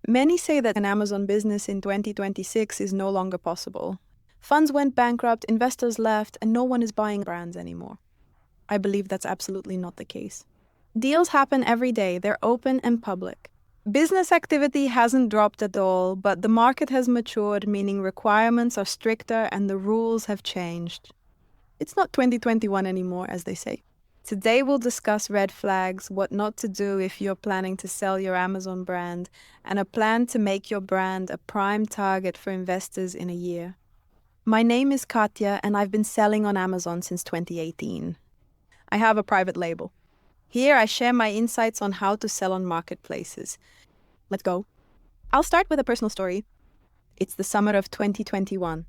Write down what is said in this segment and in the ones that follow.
Many say that an Amazon business in 2026 is no longer possible. Funds went bankrupt, investors left, and no one is buying brands anymore. I believe that's absolutely not the case. Deals happen every day, they're open and public. Business activity hasn't dropped at all, but the market has matured, meaning requirements are stricter and the rules have changed. It's not 2021 anymore, as they say. Today we'll discuss red flags, what not to do if you're planning to sell your Amazon brand, and a plan to make your brand a prime target for investors in a year. My name is Katya, and I've been selling on Amazon since 2018. I have a private label. Here I share my insights on how to sell on marketplaces. Let's go. I'll start with a personal story. It's the summer of 2021.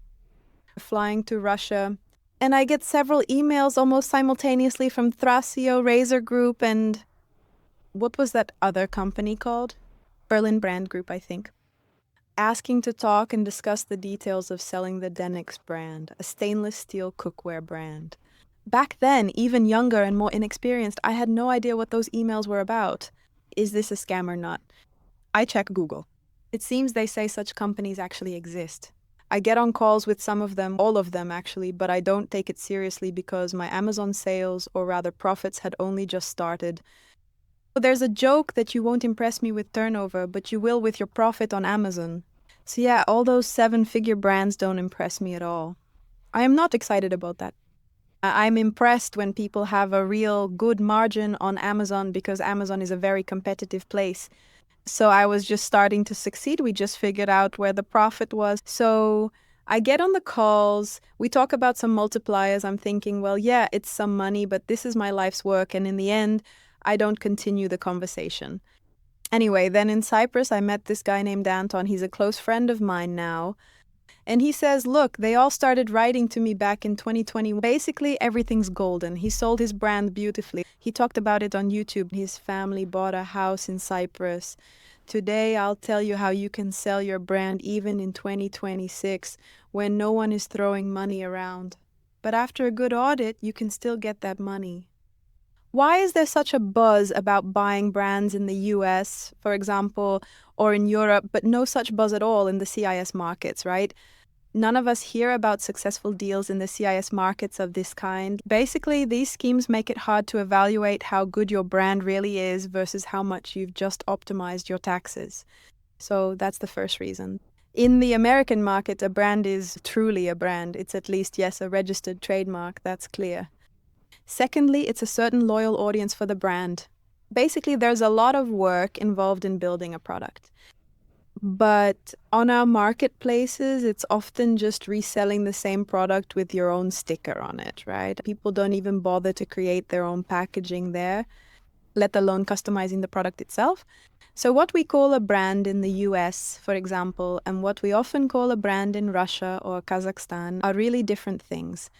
Flying to Russia, and I get several emails almost simultaneously from Thrasio, Razor Group, and what was that other company called? Berlin Brand Group, I think. Asking to talk and discuss the details of selling the Denix brand, a stainless steel cookware brand. Back then, even younger and more inexperienced, I had no idea what those emails were about. Is this a scam or not? I check Google. It seems they say such companies actually exist. I get on calls with some of them, all of them actually, but I don't take it seriously because my Amazon sales, or rather profits, had only just started. There's a joke that you won't impress me with turnover, but you will with your profit on Amazon. So yeah, all those 7-figure brands don't impress me at all. I am not excited about that. I'm impressed when people have a real good margin on Amazon because Amazon is a very competitive place. So I was just starting to succeed. We just figured out where the profit was. So I get on the calls. We talk about some multipliers. I'm thinking, well, yeah, it's some money, but this is my life's work. And in the end, I don't continue the conversation. Anyway, then in Cyprus, I met this guy named Anton. He's a close friend of mine now. And he says, look, they all started writing to me back in 2020. Basically, everything's golden. He sold his brand beautifully. He talked about it on YouTube. His family bought a house in Cyprus. Today, I'll tell you how you can sell your brand even in 2026 when no one is throwing money around. But after a good audit, you can still get that money. Why is there such a buzz about buying brands in the US, for example, or in Europe, but no such buzz at all in the CIS markets, right? None of us hear about successful deals in the CIS markets of this kind. Basically, these schemes make it hard to evaluate how good your brand really is versus how much you've just optimized your taxes. So that's the first reason. In the American market, a brand is truly a brand. It's at least, yes, a registered trademark, that's clear. Secondly, it's a certain loyal audience for the brand. Basically, there's a lot of work involved in building a product. But on our marketplaces, it's often just reselling the same product with your own sticker on it, right? People don't even bother to create their own packaging there, let alone customizing the product itself. So what we call a brand in the US, for example, and what we often call a brand in Russia or Kazakhstan are really different things.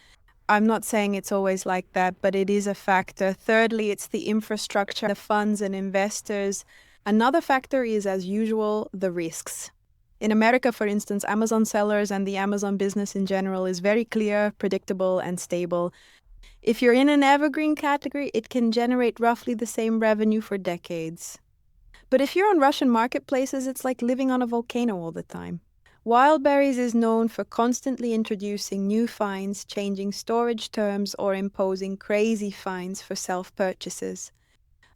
I'm not saying it's always like that, but it is a factor. Thirdly, it's the infrastructure, the funds and investors. Another factor is, as usual, the risks. In America, for instance, Amazon sellers and the Amazon business in general is very clear, predictable, and stable. If you're in an evergreen category, it can generate roughly the same revenue for decades. But if you're on Russian marketplaces, it's like living on a volcano all the time. Wildberries is known for constantly introducing new fines, changing storage terms, or imposing crazy fines for self-purchases.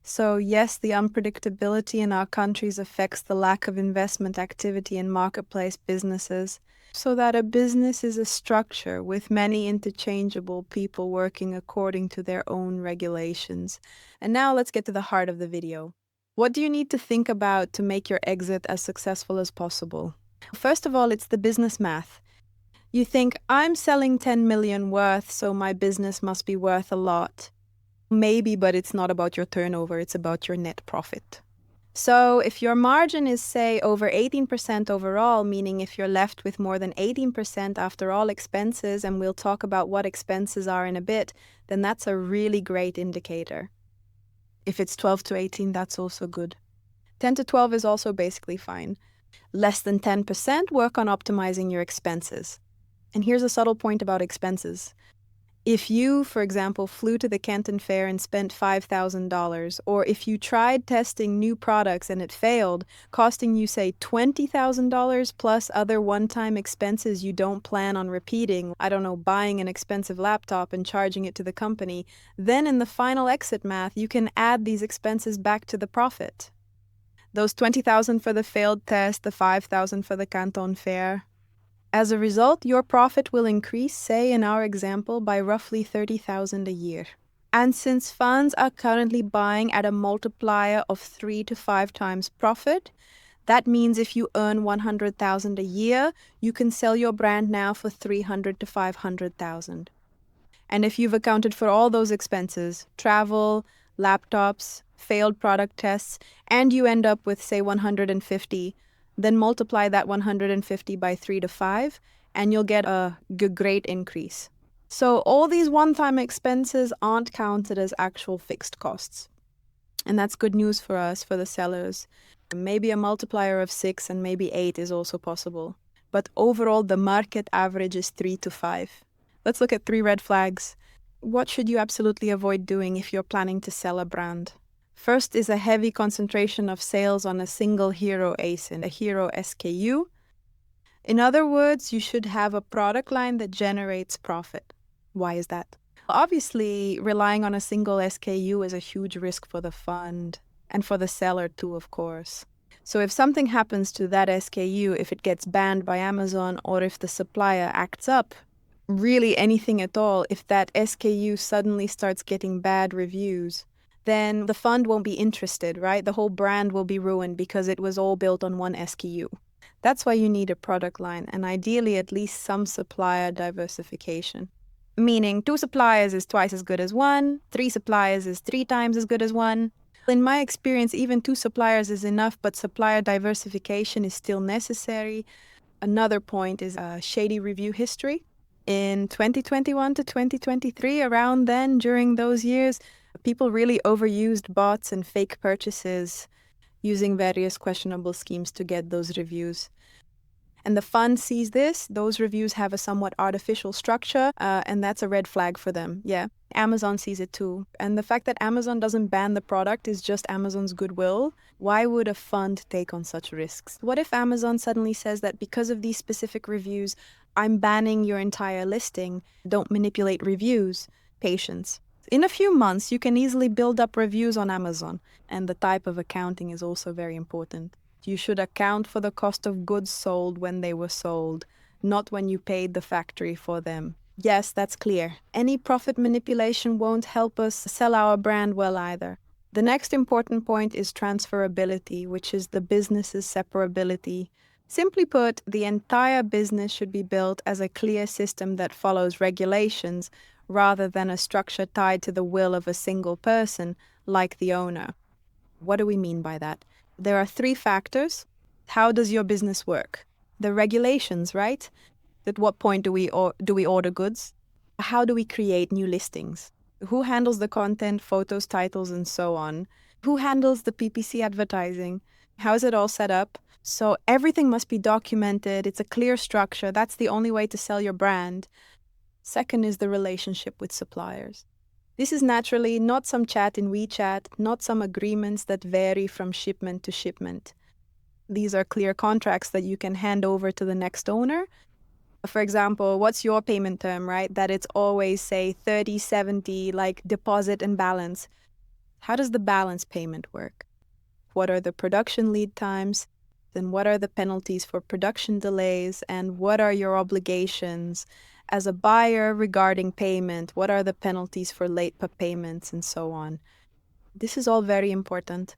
So yes, the unpredictability in our countries affects the lack of investment activity in marketplace businesses, so that a business is a structure with many interchangeable people working according to their own regulations. And now let's get to the heart of the video. What do you need to think about to make your exit as successful as possible? First of all, it's the business math. You think, I'm selling 10 million worth, so my business must be worth a lot. Maybe, but it's not about your turnover, it's about your net profit. So if your margin is, say, over 18% overall, meaning if you're left with more than 18% after all expenses, and we'll talk about what expenses are in a bit, then that's a really great indicator. If it's 12 to 18, that's also good. 10 to 12 is also basically fine. Less than 10%, work on optimizing your expenses. And here's a subtle point about expenses. If you, for example, flew to the Canton Fair and spent $5,000, or if you tried testing new products and it failed, costing you, say, $20,000 plus other one-time expenses you don't plan on repeating, I don't know, buying an expensive laptop and charging it to the company, then in the final exit math, you can add these expenses back to the profit. Those $20,000 for the failed test, the $5,000 for the Canton Fair. As a result, your profit will increase, say in our example, by roughly $30,000 a year. And since funds are currently buying at a multiplier of 3 to 5 times profit, that means if you earn $100,000 a year, you can sell your brand now for $300,000 to $500,000. And if you've accounted for all those expenses, travel, laptops, failed product tests, and you end up with, say, 150, then multiply that 150 by 3 to 5, and you'll get a great increase. So all these one-time expenses aren't counted as actual fixed costs. And that's good news for us, for the sellers. Maybe a multiplier of 6 and maybe 8 is also possible. But overall, the market average is 3 to 5. Let's look at 3 red flags. What should you absolutely avoid doing if you're planning to sell a brand? First is a heavy concentration of sales on a single hero ASIN, a hero SKU. In other words, you should have a product line that generates profit. Why is that? Obviously, relying on a single SKU is a huge risk for the fund and for the seller too, of course. So if something happens to that SKU, if it gets banned by Amazon or if the supplier acts up, really anything at all, if that SKU suddenly starts getting bad reviews, then the fund won't be interested, right? The whole brand will be ruined because it was all built on one SKU. That's why you need a product line and ideally at least some supplier diversification. Meaning 2 suppliers is twice as good as 1, 3 suppliers is 3 times as good as 1. In my experience, even 2 suppliers is enough, but supplier diversification is still necessary. Another point is shady review history. In 2021 to 2023, around then, during those years, people really overused bots and fake purchases using various questionable schemes to get those reviews. And the fund sees this. Those reviews have a somewhat artificial structure, and that's a red flag for them. Yeah, Amazon sees it too. And the fact that Amazon doesn't ban the product is just Amazon's goodwill. Why would a fund take on such risks? What if Amazon suddenly says that because of these specific reviews, I'm banning your entire listing? Don't manipulate reviews. Patience. In a few months, you can easily build up reviews on Amazon, and the type of accounting is also very important. You should account for the cost of goods sold when they were sold, not when you paid the factory for them. Yes, that's clear. Any profit manipulation won't help us sell our brand well either. The next important point is transferability, which is the business's separability. Simply put, the entire business should be built as a clear system that follows regulations rather than a structure tied to the will of a single person, like the owner. What do we mean by that? There are 3 factors. How does your business work? The regulations, right? At what point do we order goods? How do we create new listings? Who handles the content, photos, titles, and so on? Who handles the PPC advertising? How is it all set up? So everything must be documented. It's a clear structure. That's the only way to sell your brand. Second is the relationship with suppliers. This is naturally not some chat in WeChat, not some agreements that vary from shipment to shipment. These are clear contracts that you can hand over to the next owner. For example, what's your payment term, right? That it's always, say, 30/70, like deposit and balance. How does the balance payment work? What are the production lead times? Then what are the penalties for production delays? And what are your obligations as a buyer regarding payment? What are the penalties for late payments and so on? This is all very important.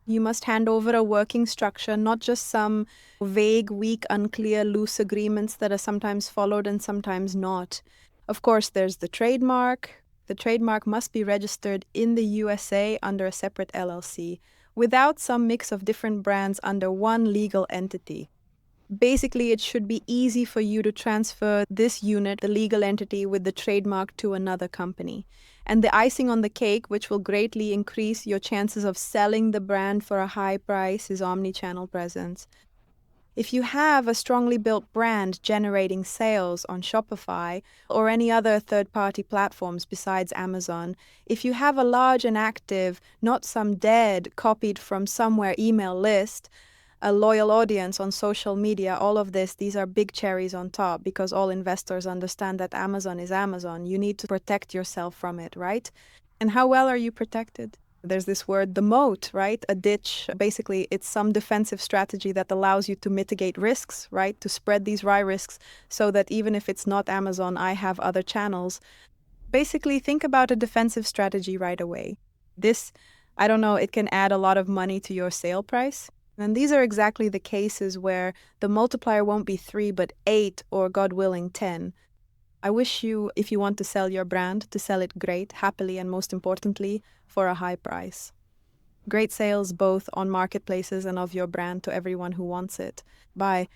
You must hand over a working structure, not just some vague, weak, unclear, loose agreements that are sometimes followed and sometimes not. Of course, there's the trademark. The trademark must be registered in the USA under a separate LLC, without some mix of different brands under one legal entity. Basically, it should be easy for you to transfer this unit, the legal entity, with the trademark to another company. And the icing on the cake, which will greatly increase your chances of selling the brand for a high price, is omni-channel presence. If you have a strongly built brand generating sales on Shopify or any other third-party platforms besides Amazon, if you have a large and active, not some dead, copied from somewhere email list, a loyal audience on social media, all of this, these are big cherries on top because all investors understand that Amazon is Amazon. You need to protect yourself from it, right? And how well are you protected? There's this word, the moat, right? A ditch. Basically, it's some defensive strategy that allows you to mitigate risks, right? To spread these risks so that even if it's not Amazon, I have other channels. Basically, think about a defensive strategy right away. This, I don't know, it can add a lot of money to your sale price. And these are exactly the cases where the multiplier won't be 3, but 8, or God willing, 10. I wish you, if you want to sell your brand, to sell it great, happily, and most importantly, for a high price. Great sales both on marketplaces and of your brand to everyone who wants it. Bye.